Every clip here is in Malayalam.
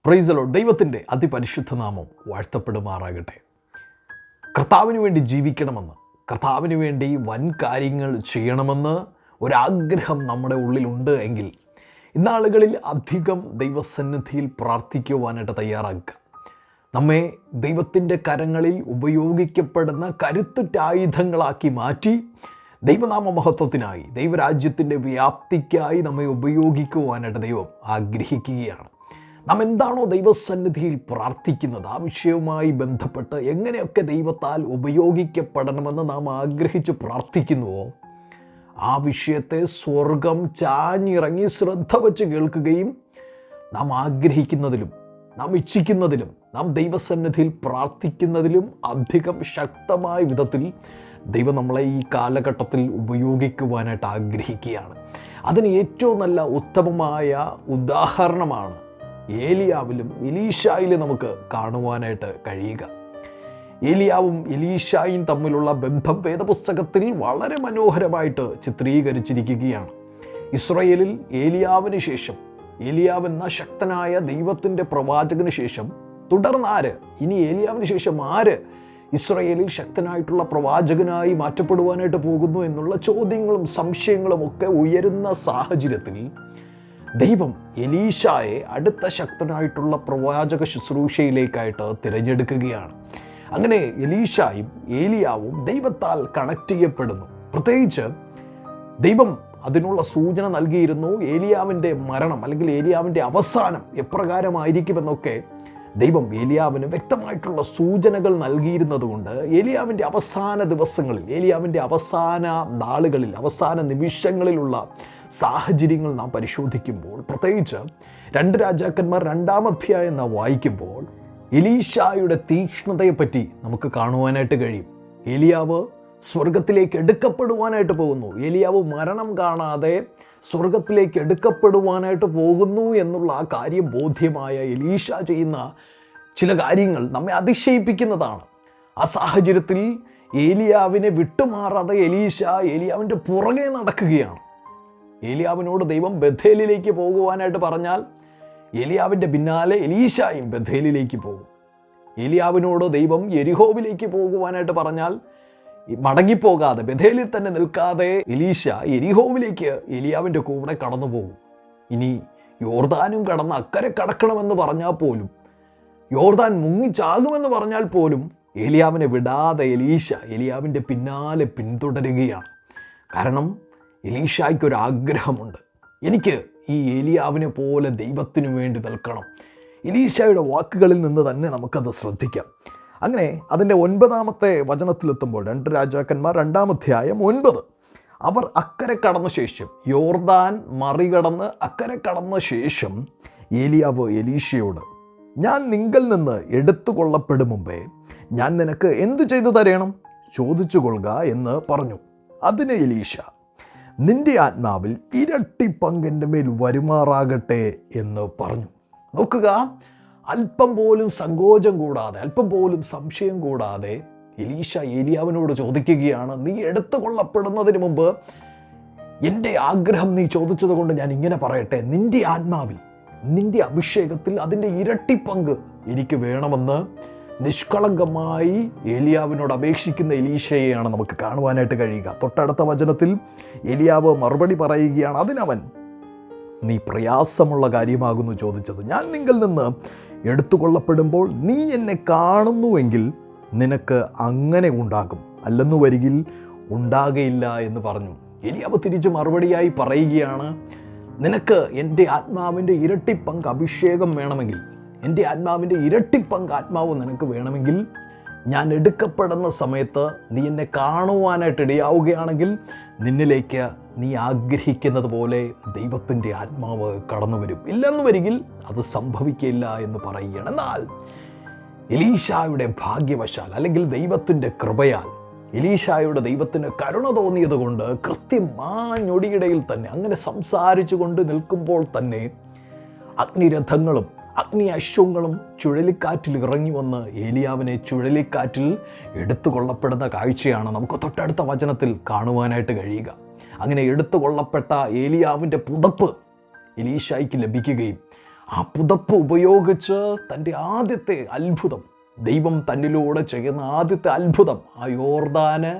Praise the Lord. ദൈവത്തിൻ്റെ അതിപരിശുദ്ധ നാമം വാഴ്ത്തപ്പെടുമാറാകട്ടെ. കർത്താവിന് വേണ്ടി ജീവിക്കണമെന്ന്, കർത്താവിന് വേണ്ടി വൻ കാര്യങ്ങൾ ചെയ്യണമെന്ന് ഒരാഗ്രഹം നമ്മുടെ ഉള്ളിലുണ്ട് എങ്കിൽ ഇന്നാളുകളിൽ അധികം ദൈവസന്നിധിയിൽ പ്രാർത്ഥിക്കുവാനായിട്ട് തയ്യാറാക്കുക. നമ്മെ ദൈവത്തിൻ്റെ കരങ്ങളിൽ ഉപയോഗിക്കപ്പെടുന്ന കരുത്തുറ്റ ആയുധങ്ങളാക്കി മാറ്റി ദൈവനാമ മഹത്വത്തിനായി, ദൈവരാജ്യത്തിൻ്റെ വ്യാപ്തിക്കായി നമ്മെ ഉപയോഗിക്കുവാനായിട്ട് ദൈവം ആഗ്രഹിക്കുകയാണ്. നാം എന്താണോ ദൈവസന്നിധിയിൽ പ്രാർത്ഥിക്കുന്നത്, ആ വിഷയവുമായി ബന്ധപ്പെട്ട് എങ്ങനെയൊക്കെ ദൈവത്താൽ ഉപയോഗിക്കപ്പെടണമെന്ന് നാം ആഗ്രഹിച്ച് പ്രാർത്ഥിക്കുന്നുവോ, ആ വിഷയത്തെ സ്വർഗം ചാഞ്ഞിറങ്ങി ശ്രദ്ധ വച്ച് കേൾക്കുകയും നാം ആഗ്രഹിക്കുന്നതിലും നാം ഇച്ഛിക്കുന്നതിലും നാം ദൈവസന്നിധിയിൽ പ്രാർത്ഥിക്കുന്നതിലും അധികം ശക്തമായ വിധത്തിൽ ദൈവം നമ്മളെ ഈ കാലഘട്ടത്തിൽ ഉപയോഗിക്കുവാനായിട്ട് ആഗ്രഹിക്കുകയാണ്. അതിന് ഏറ്റവും നല്ല ഉത്തമമായ ഉദാഹരണമാണ് ഏലിയാവിലും എലീശായിലും നമുക്ക് കാണുവാനായിട്ട് കഴിയുക. ഏലിയാവും എലീശായും തമ്മിലുള്ള ബന്ധം വേദപുസ്തകത്തിൽ വളരെ മനോഹരമായിട്ട് ചിത്രീകരിച്ചിരിക്കുകയാണ്. ഇസ്രായേലിൽ ഏലിയാവിന് ശേഷം, ഏലിയാവ് എന്ന ശക്തനായ ദൈവത്തിൻ്റെ പ്രവാചകന് ശേഷം തുടർന്ന് ആര്, ഇനി ഏലിയാവിന് ശേഷം ആര് ഇസ്രായേലിൽ ശക്തനായിട്ടുള്ള പ്രവാചകനായി മാറ്റപ്പെടുവാനായിട്ട് പോകുന്നു എന്നുള്ള ചോദ്യങ്ങളും സംശയങ്ങളും ഒക്കെ ഉയരുന്ന സാഹചര്യത്തിൽ ദൈവം എലീശായെ അടുത്ത ശക്തനായിട്ടുള്ള പ്രവാചക ശുശ്രൂഷയിലേക്കായിട്ട് തിരഞ്ഞെടുക്കുകയാണ്. അങ്ങനെ എലീശായും ഏലിയാവും ദൈവത്താൽ കണക്ട് ചെയ്യപ്പെടുന്നു. പ്രത്യേകിച്ച് ദൈവം അതിനുള്ള സൂചന നൽകിയിരുന്നു. ഏലിയാവിൻ്റെ മരണം അല്ലെങ്കിൽ ഏലിയാവിൻ്റെ അവസാനം എപ്രകാരമായിരിക്കുമെന്നൊക്കെ ദൈവം ഏലിയാവിന് വ്യക്തമായിട്ടുള്ള സൂചനകൾ നൽകിയിരുന്നത് കൊണ്ട് ഏലിയാവിൻ്റെ അവസാന ദിവസങ്ങളിൽ, ഏലിയാവിൻ്റെ അവസാന നാളുകളിൽ, അവസാന നിമിഷങ്ങളിലുള്ള സാഹചര്യങ്ങൾ നാം പരിശോധിക്കുമ്പോൾ, പ്രത്യേകിച്ച് 2 രാജാക്കന്മാർ 2-ാം അധ്യായം നാം വായിക്കുമ്പോൾ എലീശായുടെ തീക്ഷ്ണതയെപ്പറ്റി നമുക്ക് കാണുവാനായിട്ട് കഴിയും. ഏലിയാവ് സ്വർഗത്തിലേക്ക് എടുക്കപ്പെടുവാനായിട്ട് പോകുന്നു. ഏലിയാവ് മരണം കാണാതെ സ്വർഗത്തിലേക്ക് എടുക്കപ്പെടുവാനായിട്ട് പോകുന്നു എന്നുള്ള ആ കാര്യം ബോധ്യമായ എലീശ ചെയ്യുന്ന ചില കാര്യങ്ങൾ നമ്മെ അതിശയിപ്പിക്കുന്നതാണ്. ആ സാഹചര്യത്തിൽ ഏലിയാവിനെ വിട്ടുമാറാതെ എലീശ ഏലിയാവിൻ്റെ പുറകെ നടക്കുകയാണ്. ഏലിയാവിനോട് ദൈവം ബഥേലിലേക്ക് പോകുവാനായിട്ട് പറഞ്ഞാൽ ഏലിയാവിൻ്റെ പിന്നാലെ എലീശായും ബഥേലിലേക്ക് പോകും. ഏലിയാവിനോട് ദൈവം യെരിഹോവിലേക്ക് പോകുവാനായിട്ട് പറഞ്ഞാൽ മടങ്ങിപ്പോകാതെ, ബഥേലിൽ തന്നെ നിൽക്കാതെ എലീശ യെരിഹോവിലേക്ക് ഏലിയാവിൻ്റെ കൂടെ കടന്നു പോകും. ഇനി യോർദാനും കടന്ന് അക്കരെ കടക്കണമെന്ന് പറഞ്ഞാൽ പോലും, യോർദാൻ മുങ്ങിച്ചാകുമെന്ന് പറഞ്ഞാൽ പോലും ഏലിയാവിനെ വിടാതെ എലീശ ഏലിയാവിൻ്റെ പിന്നാലെ പിന്തുടരുകയാണ്. കാരണം എലീശായ്ക്കൊരാഗ്രഹമുണ്ട്, എനിക്ക് ഈ ഏലിയാവിനെ പോലെ ദൈവത്തിനു വേണ്ടി നിൽക്കണം. എലീശായുടെ വാക്കുകളിൽ നിന്ന് തന്നെ നമുക്കത് ശ്രദ്ധിക്കാം. അങ്ങനെ അതിൻ്റെ 9-ാമത്തെ വചനത്തിലെത്തുമ്പോൾ 2 രാജാക്കന്മാർ 2-ാം അധ്യായം 9, അവർ അക്കരെ കടന്ന ശേഷം, യോർദാൻ മറികടന്ന് അക്കരെ കടന്ന ശേഷം ഏലിയാവ് എലീശയോട്, ഞാൻ നിങ്കൽ നിന്ന് എടുത്തുകൊള്ളപ്പെടും മുമ്പേ ഞാൻ നിനക്ക് എന്തു ചെയ്തു തരേണം, ചോദിച്ചു കൊള്ളുക എന്ന് പറഞ്ഞു. അതിന് എലീശ, നിന്റെ ആത്മാവിൽ ഇരട്ടി പങ്കെൻ്റെ മേൽ വരുമാറാകട്ടെ എന്ന് പറഞ്ഞു. നോക്കുക, അല്പം പോലും സങ്കോചം കൂടാതെ, അല്പം പോലും സംശയം കൂടാതെ എലീശ ഏലിയാവിനോട് ചോദിക്കുകയാണ്, നീ എടുത്തുകൊള്ളപ്പെടുന്നതിന് മുമ്പ് എൻ്റെ ആഗ്രഹം നീ ചോദിച്ചത് കൊണ്ട് ഞാൻ ഇങ്ങനെ പറയട്ടെ, നിൻ്റെ ആത്മാവിൽ, നിൻ്റെ അഭിഷേകത്തിൽ അതിൻ്റെ ഇരട്ടി പങ്ക് എനിക്ക് വേണമെന്ന് നിഷ്കളങ്കമായി ഏലിയാവിനോട് അപേക്ഷിക്കുന്ന എലീശയെയാണ് നമുക്ക് കാണുവാനായിട്ട് കഴിയുക. തൊട്ടടുത്ത വചനത്തിൽ ഏലിയാവ് മറുപടി പറയുകയാണ്, അതിനവൻ, നീ പ്രയാസമുള്ള കാര്യമാകുന്നു ചോദിച്ചത്. ഞാൻ നിങ്കിൽ നിന്ന് എടുത്തുകൊള്ളപ്പെടുമ്പോൾ നീ എന്നെ കാണുന്നുവെങ്കിൽ നിനക്ക് അങ്ങനെ ഉണ്ടാകും, അല്ലെന്നു വരികിൽ ഉണ്ടാകയില്ല എന്ന് പറഞ്ഞു. ഏലിയാവ് തിരിച്ച് മറുപടിയായി പറയുകയാണ്, നിനക്ക് എൻ്റെ ആത്മാവിൻ്റെ ഇരട്ടി പങ്ക് അഭിഷേകം വേണമെങ്കിൽ, എൻ്റെ ആത്മാവിൻ്റെ ഇരട്ടി പങ്ക് ആത്മാവ് നിനക്ക് വേണമെങ്കിൽ, ഞാൻ എടുക്കപ്പെടുന്ന സമയത്ത് നീ എന്നെ കാണുവാനായിട്ട് ഇടയാവുകയാണെങ്കിൽ നിന്നിലേക്ക് നീ ആഗ്രഹിക്കുന്നത് പോലെ ദൈവത്തിൻ്റെ ആത്മാവ് കടന്നു വരും. ഇല്ലെന്ന് വരികിൽ അത് സംഭവിക്കില്ല എന്ന് പറയുകയാണ്. എന്നാൽ എലീശായുടെ ഭാഗ്യവശാൽ, അല്ലെങ്കിൽ ദൈവത്തിൻ്റെ കൃപയാൽ, എലീശായുടെ ദൈവത്തിന് കരുണ തോന്നിയത് കൊണ്ട് കൃത്യം ആ ഞൊടിയിടയിൽ തന്നെ, അങ്ങനെ സംസാരിച്ചു കൊണ്ട് നിൽക്കുമ്പോൾ തന്നെ അഗ്നിരഥങ്ങളും അഗ്നി അശ്വങ്ങളും ചുഴലിക്കാറ്റിൽ ഇറങ്ങി വന്ന് ഏലിയാവിനെ ചുഴലിക്കാറ്റിൽ എടുത്തുകൊള്ളപ്പെടുന്ന കാഴ്ചയാണ് നമുക്ക് തൊട്ടടുത്ത വചനത്തിൽ കാണുവാനായിട്ട് കഴിയുക. അങ്ങനെ എടുത്തുകൊള്ളപ്പെട്ട ഏലിയാവിൻ്റെ പുതപ്പ് എലീശായ്ക്ക് ലഭിക്കുകയും ആ പുതപ്പ് ഉപയോഗിച്ച് തൻ്റെ ആദ്യത്തെ അത്ഭുതം, ദൈവം തന്നിലൂടെ ചെയ്യുന്ന ആദ്യത്തെ അത്ഭുതം ആ യോർദാന്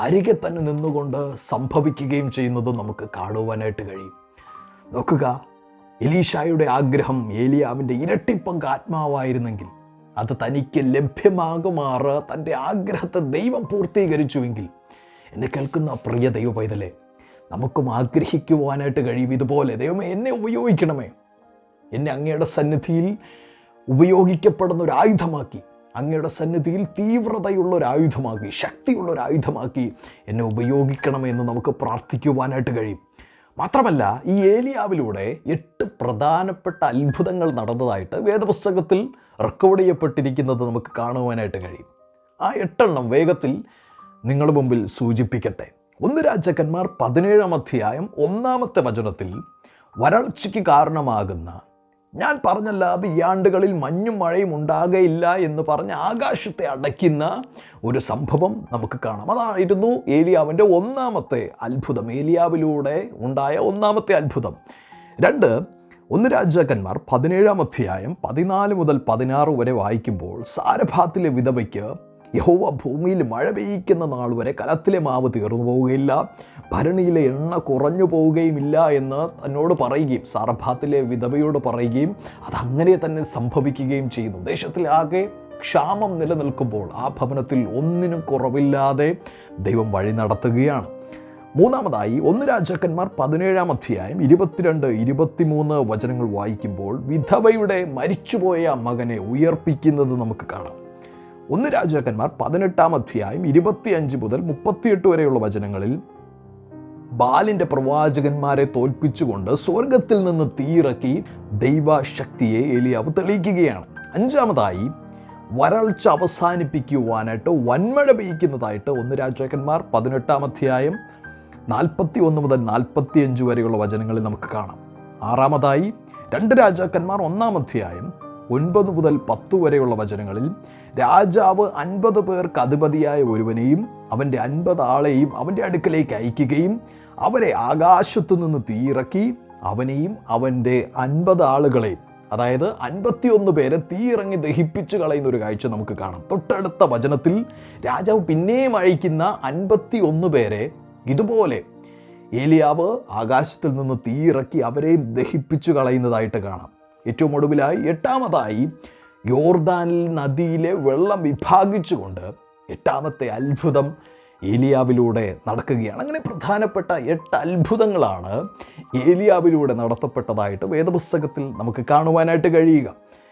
അരികെ തന്നെ നിന്നുകൊണ്ട് സംഭവിക്കുകയും ചെയ്യുന്നത് നമുക്ക് കാണുവാനായിട്ട് കഴിയും. നോക്കുക, എലീശായുടെ ആഗ്രഹം ഏലിയാവിൻ്റെ ഇരട്ടിപ്പങ്ക് ആത്മാവായിരുന്നെങ്കിൽ അത് തനിക്ക് ലഭ്യമാകുമാറ് തൻ്റെ ആഗ്രഹത്തെ ദൈവം പൂർത്തീകരിച്ചുവെങ്കിൽ, എന്നെ കേൾക്കുന്ന പ്രിയ ദൈവ പൈതലേ, നമുക്കും ആഗ്രഹിക്കുവാനായിട്ട് കഴിയും ഇതുപോലെ. ദൈവമേ, എന്നെ ഉപയോഗിക്കണമേ, എന്നെ അങ്ങയുടെ സന്നിധിയിൽ ഉപയോഗിക്കപ്പെടുന്ന ഒരു ആയുധമാക്കി, അങ്ങയുടെ സന്നിധിയിൽ തീവ്രതയുള്ള ഒരു ആയുധമാക്കി, ശക്തിയുള്ള ഒരു ആയുധമാക്കി എന്നെ ഉപയോഗിക്കണമെന്ന് നമുക്ക് പ്രാർത്ഥിക്കുവാനായിട്ട് കഴിയും. മാത്രമല്ല, ഈ ഏലിയാവിലൂടെ 8 പ്രധാനപ്പെട്ട അത്ഭുതങ്ങൾ നടന്നതായിട്ട് വേദപുസ്തകത്തിൽ റെക്കോർഡ് ചെയ്യപ്പെട്ടിരിക്കുന്നത് നമുക്ക് കാണുവാനായിട്ട് കഴിയും. ആ 8 എണ്ണം വേഗത്തിൽ നിങ്ങളുടെ മുമ്പിൽ സൂചിപ്പിക്കട്ടെ. 1 രാജാക്കന്മാർ 17-ാം അധ്യായം 1-ാമത്തെ വചനത്തിൽ വരൾച്ചയ്ക്ക് കാരണമാകുന്ന, ഞാൻ പറഞ്ഞല്ലാതെ ഈ ആണ്ടുകളിൽ മഞ്ഞും മഴയും ഉണ്ടാകയില്ല എന്ന് പറഞ്ഞ് ആകാശത്തെ അടയ്ക്കുന്ന ഒരു സംഭവം നമുക്ക് കാണാം. അതായിരുന്നു ഏലിയാവിൻ്റെ 1-ാമത്തെ അത്ഭുതം, ഏലിയാവിലൂടെ ഉണ്ടായ 1-ാമത്തെ അത്ഭുതം. 1 രാജാക്കന്മാർ 17-ാം അധ്യായം 14 മുതൽ 16 വരെ വായിക്കുമ്പോൾ, സാരഭാത്തിലെ വിധവയ്ക്ക് യഹോവ ഭൂമിയിൽ മഴ പെയ്യിക്കുന്ന നാൾ വരെ കലത്തിലെ മാവ് തീർന്നു പോവുകയില്ല, ഭരണിയിലെ എണ്ണ കുറഞ്ഞു പോവുകയുമില്ല എന്ന് തന്നോട് പറയുകയും സാരഭാത്തിലെ വിധവയോട് പറയുകയും അതങ്ങനെ തന്നെ സംഭവിക്കുകയും ചെയ്യുന്നു. ദേശത്തിലാകെ ക്ഷാമം നിലനിൽക്കുമ്പോൾ ആ ഭവനത്തിൽ ഒന്നിനും കുറവില്ലാതെ ദൈവം വഴി നടത്തുകയാണ്. 3-ാമതായി 1 രാജാക്കന്മാർ 17-ാം അധ്യായം 22-23 വചനങ്ങൾ വായിക്കുമ്പോൾ, വിധവയുടെ മരിച്ചുപോയ മകനെ ഉയർപ്പിക്കുന്നത് നമുക്ക് കാണാം. 1 രാജാക്കന്മാർ 18-ാം അധ്യായം 25 മുതൽ 38 വരെയുള്ള വചനങ്ങളിൽ ബാലിൻ്റെ പ്രവാചകന്മാരെ തോൽപ്പിച്ചുകൊണ്ട് സ്വർഗത്തിൽ നിന്ന് തീയിറക്കി ദൈവശക്തിയെ ഏലിയാവ് തെളിയിക്കുകയാണ്. 5-ാമതായി വരൾച്ച അവസാനിപ്പിക്കുവാനായിട്ട് വൻമഴ പെയ്യ്ക്കുന്നതായിട്ട് 1 രാജാക്കന്മാർ 18-ാം അധ്യായം 41 മുതൽ 45 വരെയുള്ള വചനങ്ങളിൽ നമുക്ക് കാണാം. 6-ാമതായി 2 രാജാക്കന്മാർ 1-ാം അധ്യായം 9 മുതൽ 10 വരെയുള്ള വചനങ്ങളിൽ രാജാവ് 50 പേർക്ക് അധിപതിയായ ഒരുവനെയും അവൻ്റെ 50 ആളെയും അവൻ്റെ അടുക്കലേക്ക് അയക്കുകയും അവരെ ആകാശത്തു നിന്ന് തീയിറക്കി അവനെയും അവൻ്റെ 50 ആളുകളെയും, അതായത് 51 പേരെ തീയിറങ്ങി ദഹിപ്പിച്ച് കളയുന്ന ഒരു കാഴ്ച നമുക്ക് കാണാം. തൊട്ടടുത്ത വചനത്തിൽ രാജാവ് പിന്നെയും അയക്കുന്ന 51 പേരെ ഇതുപോലെ ഏലിയാവ് ആകാശത്തിൽ നിന്ന് തീയിറക്കി അവരെയും ദഹിപ്പിച്ചു കളയുന്നതായിട്ട് കാണാം. ഏറ്റവും ഒടുവിലായി 8-ാമതായി യോർദാനിൽ നദിയിലെ വെള്ളം വിഭാഗിച്ചുകൊണ്ട് 8-ാമത്തെ അത്ഭുതം ഏലിയാവിലൂടെ നടക്കുകയാണ്. അങ്ങനെ പ്രധാനപ്പെട്ട 8 അത്ഭുതങ്ങളാണ് ഏലിയാവിലൂടെ നടത്തപ്പെട്ടതായിട്ട് വേദപുസ്തകത്തിൽ നമുക്ക് കാണുവാനായിട്ട് കഴിയുക.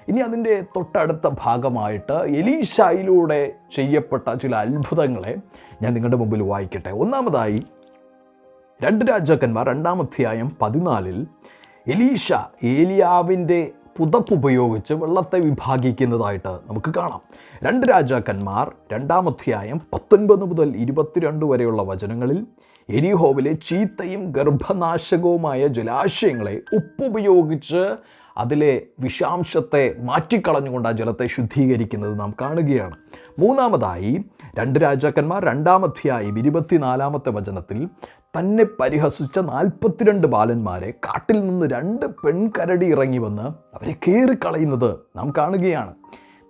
ഇനി അതിൻ്റെ തൊട്ടടുത്ത ഭാഗമായിട്ട് എലീശായിലൂടെ ചെയ്യപ്പെട്ട ചില അത്ഭുതങ്ങളെ ഞാൻ നിങ്ങളുടെ മുമ്പിൽ വായിക്കട്ടെ. 1-ാമതായി 2 രാജാക്കന്മാർ 2-ാം അധ്യായം 14 എലീശ ഏലിയാവിൻ്റെ പുതപ്പ് ഉപയോഗിച്ച് വെള്ളത്തെ വിഭാഗിക്കുന്നതായിട്ട് നമുക്ക് കാണാം. 2 രാജാക്കന്മാർ 2-ാം അധ്യായം 19 മുതൽ 22 വരെയുള്ള വചനങ്ങളിൽ എരിഹോവിലെ ചീത്തയും ഗർഭനാശകവുമായ ജലാശയങ്ങളെ ഉപ്പുപയോഗിച്ച് അതിലെ വിഷാംശത്തെ മാറ്റിക്കളഞ്ഞുകൊണ്ട് ആ ജലത്തെ ശുദ്ധീകരിക്കുന്നത് നാം കാണുകയാണ്. 3-ാമതായി 2 രാജാക്കന്മാർ 2-ാം അധ്യായം 24-ാമത്തെ വചനത്തിൽ തന്നെ പരിഹസിച്ച 42 ബാലന്മാരെ കാട്ടിൽ നിന്ന് 2 പെൺകരടി ഇറങ്ങി വന്ന് അവരെ കീറിക്കളയുന്നത് നാം കാണുകയാണ്.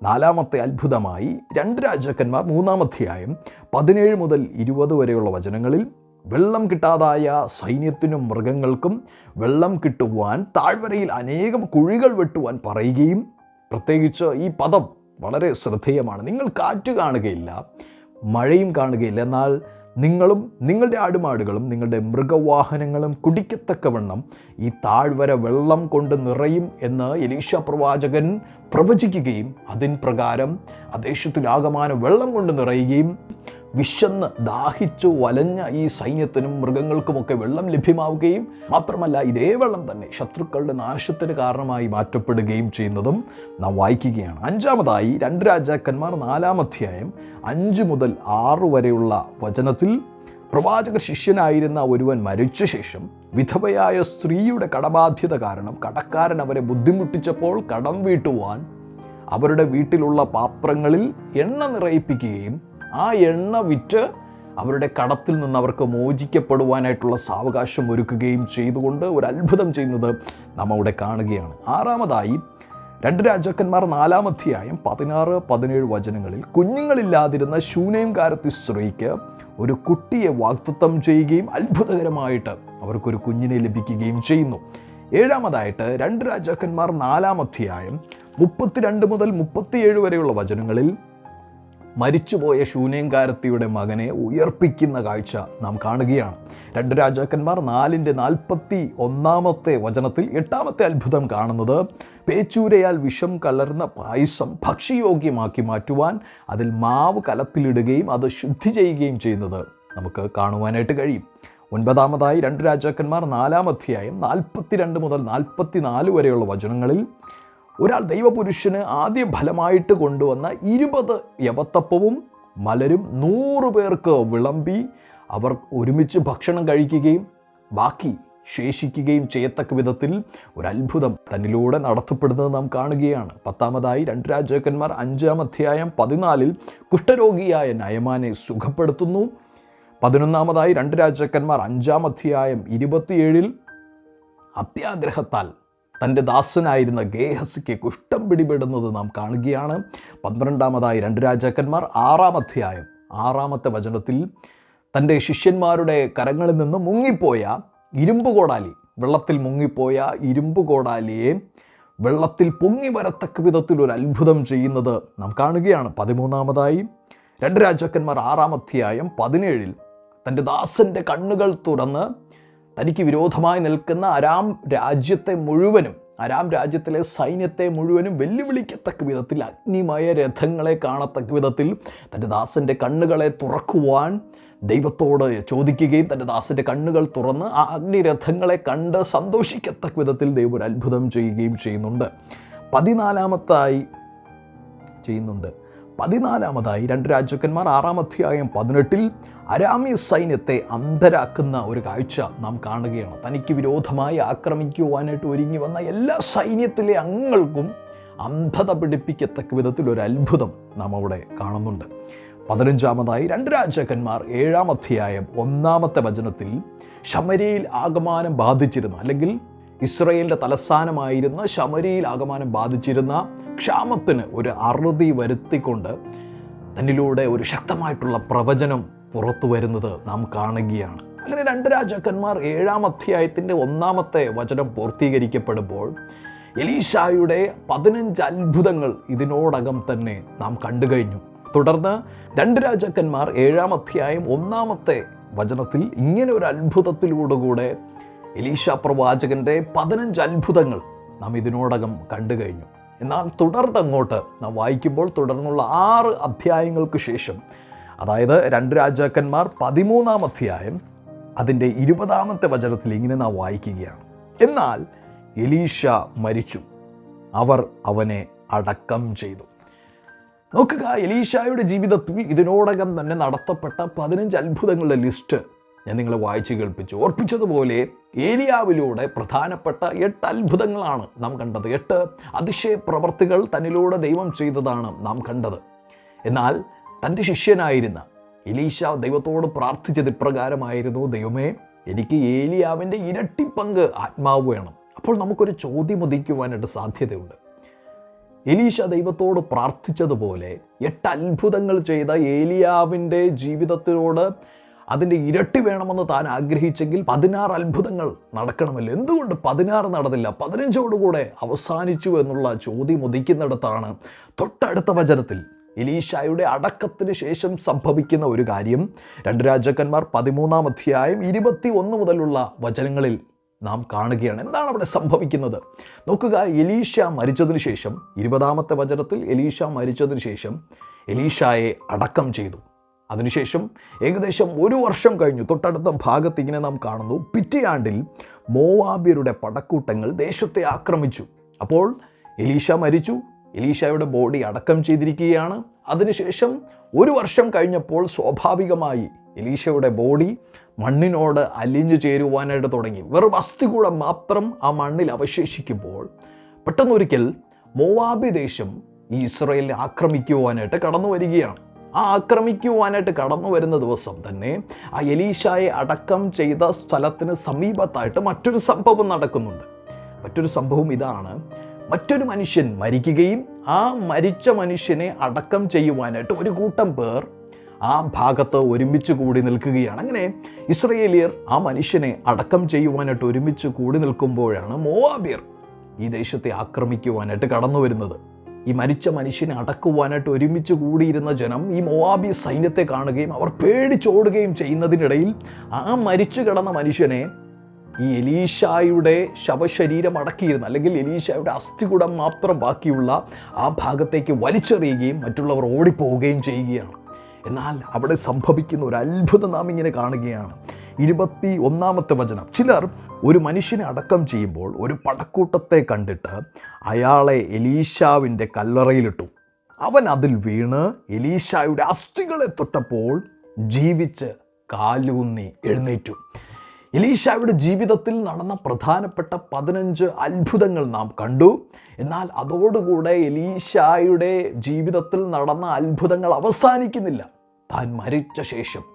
4-ാമത്തെ അത്ഭുതമായി 2 രാജാക്കന്മാർ 3-ാം അധ്യായം 17 മുതൽ 20 വരെയുള്ള വചനങ്ങളിൽ വെള്ളം കിട്ടാതായ സൈന്യത്തിനും മൃഗങ്ങൾക്കും വെള്ളം കിട്ടുവാൻ താഴ്വരയിൽ അനേകം കുഴികൾ വെട്ടുവാൻ പറയുകയും, പ്രത്യേകിച്ച് ഈ പദം വളരെ ശ്രദ്ധേയമാണ്. നിങ്ങൾ കാറ്റ് കാണുകയില്ല, മഴയും കാണുകയില്ല, എന്നാൽ നിങ്ങളും നിങ്ങളുടെ ആടുമാടുകളും നിങ്ങളുടെ മൃഗവാഹനങ്ങളും കുടിക്കത്തക്കവണ്ണം ഈ താഴ്വര വെള്ളം കൊണ്ട് നിറയും എന്ന് എലീശ പ്രവാചകൻ പ്രവചിക്കുകയും അതിൻ പ്രകാരം ആ ദേശത്തിലാകമാനം വെള്ളം കൊണ്ട് നിറയുകയും വിശന്ന് ദാഹിച്ചു വലഞ്ഞ ഈ സൈന്യത്തിനും മൃഗങ്ങൾക്കുമൊക്കെ വെള്ളം ലഭ്യമാവുകയും മാത്രമല്ല ഇതേ വെള്ളം തന്നെ ശത്രുക്കളുടെ നാശത്തിന് കാരണമായി മാറ്റപ്പെടുകയും ചെയ്യുന്നതും നാം വായിക്കുകയാണ്. 5-ാമതായി 2 രാജാക്കന്മാർ 4-ാം അധ്യായം 5 മുതൽ 6 വരെയുള്ള വചനത്തിൽ പ്രവാചക ശിഷ്യനായിരുന്ന ഒരുവൻ മരിച്ച ശേഷം വിധവയായ സ്ത്രീയുടെ കടബാധ്യത കാരണം കടക്കാരൻ അവരെ ബുദ്ധിമുട്ടിച്ചപ്പോൾ കടം വീട്ടുവാൻ അവരുടെ വീട്ടിലുള്ള പാത്രങ്ങളിൽ എണ്ണ നിറയിപ്പിക്കുകയും ആ എണ്ണ വിറ്റ് അവരുടെ കടത്തിൽ നിന്ന് അവർക്ക് മോചിക്കപ്പെടുവാനായിട്ടുള്ള സാവകാശം ഒരുക്കുകയും ചെയ്തുകൊണ്ട് ഒരു അത്ഭുതം ചെയ്യുന്നത് നാം അവിടെ കാണുകയാണ്. ആറാമതായി 2 രാജാക്കന്മാർ 4-ാം അധ്യായം 16-17 വചനങ്ങളിൽ കുഞ്ഞുങ്ങളില്ലാതിരുന്ന ശൂനേംകാരത്തി സ്ത്രീക്ക് ഒരു കുട്ടിയെ വാഗ്ദത്തം ചെയ്യുകയും അത്ഭുതകരമായിട്ട് അവർക്കൊരു കുഞ്ഞിനെ ലഭിക്കുകയും ചെയ്യുന്നു. 7-ാമതായിട്ട് 2 രാജാക്കന്മാർ 4-ാം അധ്യായം 32 മുതൽ 37 വരെയുള്ള വചനങ്ങളിൽ മരിച്ചുപോയ ശൂനേംകാരത്തിയുടെ മകനെ ഉയർപ്പിക്കുന്ന കാഴ്ച നാം കാണുകയാണ്. 2 രാജാക്കന്മാർ 4-ന്റെ 41 വചനത്തിൽ 8-ാമത്തെ അത്ഭുതം കാണുന്നത് പേച്ചൂരയാൽ വിഷം കലർന്ന പായസം ഭക്ഷ്യയോഗ്യമാക്കി മാറ്റുവാൻ അതിൽ മാവ് കലത്തിലിടുകയും അത് ശുദ്ധി ചെയ്യുകയും ചെയ്യുന്നത് നമുക്ക് കാണുവാനായിട്ട് കഴിയും. 9-ാമതായി 2 രാജാക്കന്മാർ 4-ാം അധ്യായം 42 മുതൽ 44 വരെയുള്ള വചനങ്ങളിൽ ഒരാൾ ദൈവപുരുഷന് ആദ്യ ഫലമായിട്ട് കൊണ്ടുവന്ന 20 യവത്തപ്പവും മലരും 100 പേർക്ക് വിളമ്പി അവർ ഒരുമിച്ച് ഭക്ഷണം കഴിക്കുകയും ബാക്കി ശേഷിക്കുകയും ചെയ്യത്തക്ക വിധത്തിൽ ഒരത്ഭുതം തന്നിലൂടെ നടത്തപ്പെടുന്നത് നാം കാണുകയാണ്. 10-ാമതായി 2 രാജാക്കന്മാർ 5-ാം അധ്യായം 14 കുഷ്ഠരോഗിയായ നയമാനെ സുഖപ്പെടുത്തുന്നു. 11-ാമതായി 2 രാജാക്കന്മാർ 5-ാം അധ്യായം 27 അത്യാഗ്രഹത്താൽ തൻ്റെ ദാസനായിരുന്ന ഗേഹസിക്ക് കുഷ്ഠം പിടിപെടുന്നത് നാം കാണുകയാണ്. 12-ാമതായി 2 രാജാക്കന്മാർ 6-ാം അധ്യായം 6-ാമത്തെ വചനത്തിൽ തൻ്റെ ശിഷ്യന്മാരുടെ കരങ്ങളിൽ നിന്ന് മുങ്ങിപ്പോയ ഇരുമ്പ് കോടാലി, വെള്ളത്തിൽ മുങ്ങിപ്പോയ ഇരുമ്പ് കോടാലിയെ വെള്ളത്തിൽ പൊങ്ങി വരത്തക്ക വിധത്തിൽ ഒരു അത്ഭുതം ചെയ്യുന്നത് നാം കാണുകയാണ്. 13-ാമതായി 2 രാജാക്കന്മാർ 6-ാം അധ്യായം 17 തൻ്റെ ദാസൻ്റെ കണ്ണുകൾ തുറന്ന് തനിക്ക് വിരോധമായി നിൽക്കുന്ന അരാം രാജ്യത്തിലെ സൈന്യത്തെ മുഴുവനും വെല്ലുവിളിക്കത്തക്ക വിധത്തിൽ അഗ്നിമയ രഥങ്ങളെ കാണത്തക്ക വിധത്തിൽ തൻ്റെ ദാസൻ്റെ കണ്ണുകളെ തുറക്കുവാൻ ദൈവത്തോട് ചോദിക്കുകയും തൻ്റെ ദാസൻ്റെ കണ്ണുകൾ തുറന്ന് ആ അഗ്നിരഥങ്ങളെ കണ്ട് സന്തോഷിക്കത്തക്ക വിധത്തിൽ ദൈവം ഒരു അത്ഭുതം ചെയ്യുകയും ചെയ്യുന്നുണ്ട്. 14-ാമതായി 2 രാജാക്കന്മാർ 6-ാം അധ്യായം 18 അരാമ്യ സൈന്യത്തെ അന്ധരാക്കുന്ന ഒരു കാഴ്ച നാം കാണുകയാണ്. തനിക്ക് വിരോധമായി ആക്രമിക്കുവാനായിട്ട് ഒരുങ്ങി വന്ന എല്ലാ സൈന്യത്തിലെ അംഗങ്ങൾക്കും അന്ധത പിടിപ്പിക്കത്തക്ക വിധത്തിൽ ഒരു അത്ഭുതം നാം അവിടെ കാണുന്നുണ്ട്. 15-ാമതായി 2 രാജാക്കന്മാർ 7-ാം അധ്യായം 1-ാമത്തെ വചനത്തിൽ ശമര്യയിൽ ആഗമനം ബാധിച്ചിരുന്ന, അല്ലെങ്കിൽ ഇസ്രായേലിൻ്റെ തലസ്ഥാനമായിരുന്ന ശമര്യയിൽ ആഗമനം ബാധിച്ചിരുന്ന ക്ഷാമത്തിന് ഒരു അറുതി വരുത്തിക്കൊണ്ട് തന്നിലൂടെ ഒരു ശക്തമായിട്ടുള്ള പ്രവചനം പുറത്തു വരുന്നത് നാം കാണുകയാണ്. അങ്ങനെ 2 രാജാക്കന്മാർ 7-ാം അധ്യായത്തിൻ്റെ 1-ാമത്തെ വചനം പൂർത്തീകരിക്കപ്പെടുമ്പോൾ എലീശായുടെ 15 അത്ഭുതങ്ങൾ ഇതിനോടകം തന്നെ നാം കണ്ടു കഴിഞ്ഞു. തുടർന്ന് 2 രാജാക്കന്മാർ 7-ാം അധ്യായം 1-ാമത്തെ വചനത്തിൽ ഇങ്ങനെ ഒരു അത്ഭുതത്തിലൂടെ എലീശ പ്രവാചകൻ്റെ 15 അത്ഭുതങ്ങൾ നാം ഇതിനോടകം കണ്ടു കഴിഞ്ഞു. എന്നാൽ തുടർന്നങ്ങോട്ട് നാം വായിക്കുമ്പോൾ തുടർന്നുള്ള 6 അധ്യായങ്ങൾക്ക് ശേഷം, അതായത് 2 രാജാക്കന്മാർ 13-ാം അധ്യായം അതിൻ്റെ 20-ാമത്തെ വചനത്തിൽ ഇങ്ങനെ നാം വായിക്കുകയാണ്: എന്നാൽ എലീശ മരിച്ചു, അവർ അവനെ അടക്കം ചെയ്തു. നോക്കുക, എലീശായുടെ ജീവിതത്തിൽ ഇതിനോടകം തന്നെ നടത്തപ്പെട്ട 15 അത്ഭുതങ്ങളുടെ ലിസ്റ്റ് ഞാൻ നിങ്ങളെ വായിച്ചു കേൾപ്പിച്ചു. ഓർപ്പിച്ചതുപോലെ ഏലിയാവിലൂടെ പ്രധാനപ്പെട്ട 8 അത്ഭുതങ്ങളാണ് നാം കണ്ടത്. 8 അതിശയ പ്രവർത്തികൾ തന്നിലൂടെ ദൈവം ചെയ്തതാണ് നാം കണ്ടത്. എന്നാൽ തൻ്റെ ശിഷ്യനായിരുന്ന എലീശ ദൈവത്തോട് പ്രാർത്ഥിച്ചത് ഇപ്രകാരമായിരുന്നു: ദൈവമേ, എനിക്ക് ഏലിയാവിൻ്റെ ഇരട്ടി പങ്ക് ആത്മാവ് വേണം. അപ്പോൾ നമുക്കൊരു ചോദ്യം ഉദിക്കുവാനായിട്ട് സാധ്യതയുണ്ട്. എലീശ ദൈവത്തോട് പ്രാർത്ഥിച്ചതുപോലെ 8 അത്ഭുതങ്ങൾ ചെയ്ത ഏലിയാവിൻ്റെ ജീവിതത്തിനോട് അതിൻ്റെ ഇരട്ടി വേണമെന്ന് താൻ ആഗ്രഹിച്ചെങ്കിൽ 16 അത്ഭുതങ്ങൾ നടക്കണമല്ലോ. എന്തുകൊണ്ട് 16 നടന്നില്ല, 15ഓടുകൂടെ അവസാനിച്ചു എന്നുള്ള ചോദ്യം ഉദിക്കുന്നിടത്താണ് തൊട്ടടുത്ത വചനത്തിൽ എലീശായുടെ അടക്കത്തിന് ശേഷം സംഭവിക്കുന്ന ഒരു കാര്യം 2 രാജാക്കന്മാർ 13-ാം അധ്യായം 21 മുതലുള്ള വചനങ്ങളിൽ നാം കാണുകയാണ്. എന്താണ് അവിടെ സംഭവിക്കുന്നത്? നോക്കുക, എലീശ മരിച്ചതിന് ശേഷം 20-ാമത്തെ വചനത്തിൽ എലീശ മരിച്ചതിന് ശേഷം എലീശായെ അടക്കം ചെയ്തു. അതിനുശേഷം ഏകദേശം 1 വർഷം കഴിഞ്ഞു. തൊട്ടടുത്ത ഭാഗത്ത് ഇങ്ങനെ നാം കാണുന്നു: പിറ്റേ ആണ്ടിൽ മോവാബ്യരുടെ പടക്കൂട്ടങ്ങൾ ദേശത്തെ ആക്രമിച്ചു. അപ്പോൾ എലീശ മരിച്ചു, എലീശായുടെ ബോഡി അടക്കം ചെയ്തിരിക്കുകയാണ്. അതിനുശേഷം 1 വർഷം കഴിഞ്ഞപ്പോൾ സ്വാഭാവികമായി എലീശയുടെ ബോഡി മണ്ണിനോട് അലിഞ്ഞു ചേരുവാനായിട്ട് തുടങ്ങി. വെറും അസ്ഥികൂടം മാത്രം ആ മണ്ണിൽ അവശേഷിക്കുമ്പോൾ പെട്ടെന്നൊരിക്കൽ മോവാബി ദേശം ഈ ഇസ്രായേലിനെ ആക്രമിക്കുവാനായിട്ട് കടന്നു വരികയാണ്. ആക്രമിക്കുവാനായിട്ട് കടന്നു വരുന്ന ദിവസം തന്നെ ആ എലീശായെ അടക്കം ചെയ്ത സ്ഥലത്തിന് സമീപത്തായിട്ട് മറ്റൊരു സംഭവം നടക്കുന്നുണ്ട്. മറ്റൊരു സംഭവം ഇതാണ്: മറ്റൊരു മനുഷ്യൻ മരിക്കുകയും ആ മരിച്ച മനുഷ്യനെ അടക്കം ചെയ്യുവാനായിട്ട് ഒരു കൂട്ടം പേർ ആ ഭാഗത്ത് ഒരുമിച്ച് കൂടി നിൽക്കുകയാണ്. അങ്ങനെ ഇസ്രായേലിയർ ആ മനുഷ്യനെ അടക്കം ചെയ്യുവാനായിട്ട് ഒരുമിച്ച് കൂടി നിൽക്കുമ്പോഴാണ് മോവാബ്യർ ഈ ദേശത്തെ ആക്രമിക്കുവാനായിട്ട് കടന്നു വരുന്നത്. ഈ മരിച്ച മനുഷ്യനെ അടക്കുവാനായിട്ട് ഒരുമിച്ച് കൂടിയിരുന്ന ജനം ഈ മോവാബി സൈന്യത്തെ കാണുകയും അവർ പേടിച്ചോടുകയും ചെയ്യുന്നതിനിടയിൽ ആ മരിച്ചു കിടന്ന മനുഷ്യനെ ഈ എലീശായുടെ ശവശരീരം അടക്കിയിരുന്ന, അല്ലെങ്കിൽ എലീശായുടെ അസ്ഥികുടം മാത്രം ബാക്കിയുള്ള ആ ഭാഗത്തേക്ക് വലിച്ചെറിയുകയും മറ്റുള്ളവർ ഓടിപ്പോവുകയും ചെയ്യുകയാണ്. എന്നാൽ അവിടെ സംഭവിക്കുന്ന ഒരു അത്ഭുതം നാം ഇങ്ങനെ കാണുകയാണ്. 21-ാമത്തെ വചനം: ചിലർ ഒരു മനുഷ്യനെ അടക്കം ചെയ്യുമ്പോൾ ഒരു പടക്കൂട്ടത്തെ കണ്ടിട്ട് അയാളെ എലീശാവിൻ്റെ കല്ലറയിലിട്ടു. അവൻ അതിൽ വീണ് എലീശായുടെ അസ്ഥികളെ തൊട്ടപ്പോൾ ജീവിച്ച് കാലൂന്നി എഴുന്നേറ്റു. എലീശായുടെ ജീവിതത്തിൽ നടന്ന പ്രധാനപ്പെട്ട 15 അത്ഭുതങ്ങൾ നാം കണ്ടു. എന്നാൽ അതോടുകൂടെ എലീശായുടെ ജീവിതത്തിൽ നടന്ന അത്ഭുതങ്ങൾ അവസാനിക്കുന്നില്ല. താൻ മരിച്ച ശേഷം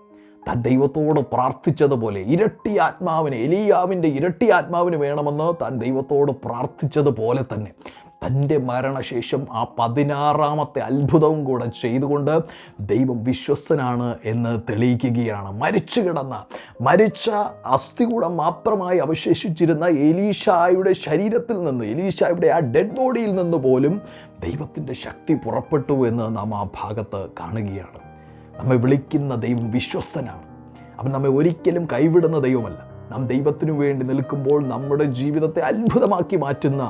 താൻ ദൈവത്തോട് പ്രാർത്ഥിച്ചതുപോലെ ഇരട്ടി ആത്മാവിന്, എലീയാവിൻ്റെ ഇരട്ടി ആത്മാവിന് വേണമെന്ന് താൻ ദൈവത്തോട് പ്രാർത്ഥിച്ചതുപോലെ തന്നെ തൻ്റെ മരണശേഷം ആ 16-ാമത്തെ അത്ഭുതവും കൂടെ ചെയ്തുകൊണ്ട് ദൈവം വിശ്വസ്തനാണ് എന്ന് തെളിയിക്കുകയാണ്. മരിച്ച അസ്ഥികൂടം മാത്രമായി അവശേഷിച്ചിരുന്ന എലീശായുടെ ശരീരത്തിൽ നിന്ന്, എലീശായുടെ ആ ഡെഡ് ബോഡിയിൽ നിന്ന് പോലും ദൈവത്തിൻ്റെ ശക്തി പുറപ്പെട്ടു എന്ന് നാം ആ ഭാഗത്ത് കാണുകയാണ്. നമ്മെ വിളിക്കുന്ന ദൈവം വിശ്വസ്തനാണ്. അവൻ നമ്മെ ഒരിക്കലും കൈവിടുന്ന ദൈവമല്ല. നാം ദൈവത്തിനു വേണ്ടി നിൽക്കുമ്പോൾ നമ്മുടെ ജീവിതത്തെ അത്ഭുതമാക്കി മാറ്റുന്ന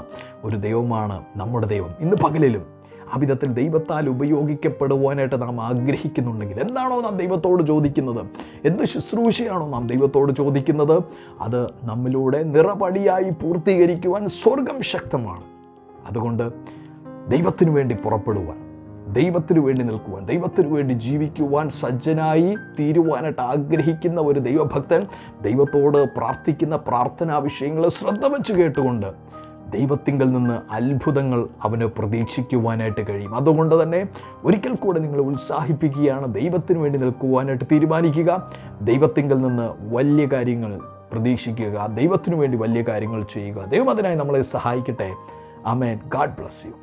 ഒരു ദൈവമാണ് നമ്മുടെ ദൈവം. ഇന്ന് പകലിലും ആ വിധത്തിൽ ദൈവത്താൽ ഉപയോഗിക്കപ്പെടുവാനായിട്ട് നാം ആഗ്രഹിക്കുന്നുണ്ടെങ്കിൽ എന്താണോ നാം ദൈവത്തോട് ചോദിക്കുന്നത്, എന്ത് ശുശ്രൂഷയാണോ നാം ദൈവത്തോട് ചോദിക്കുന്നത്, അത് നമ്മിലൂടെ നിറപടിയായി പൂർത്തീകരിക്കുവാൻ സ്വർഗം ശക്തമാണ്. അതുകൊണ്ട് ദൈവത്തിനു വേണ്ടി പുറപ്പെടുവാൻ, ദൈവത്തിനു വേണ്ടി നിൽക്കുവാൻ, ദൈവത്തിനു വേണ്ടി ജീവിക്കുവാൻ സജ്ജനായി തീരുവാനായിട്ട് ആഗ്രഹിക്കുന്ന ഒരു ദൈവഭക്തൻ ദൈവത്തോട് പ്രാർത്ഥിക്കുന്ന പ്രാർത്ഥനാ വിഷയങ്ങളെ ശ്രദ്ധ വെച്ച് കേട്ടുകൊണ്ട് ദൈവത്തിങ്കൽ നിന്ന് അത്ഭുതങ്ങൾ അവന് പ്രതീക്ഷിക്കുവാനായിട്ട് കഴിയും. അതുകൊണ്ട് തന്നെ ഒരിക്കൽ കൂടെ നിങ്ങളെ ഉത്സാഹിപ്പിക്കുകയാണ്, ദൈവത്തിനു വേണ്ടി നിൽക്കുവാനായിട്ട് തീരുമാനിക്കുക. ദൈവത്തിങ്കൽ നിന്ന് വലിയ കാര്യങ്ങൾ പ്രതീക്ഷിക്കുക. ദൈവത്തിനു വേണ്ടി വലിയ കാര്യങ്ങൾ ചെയ്യുക. ദൈവം അതിനായി നമ്മളെ സഹായിക്കട്ടെ. ആമേൻ. God bless U.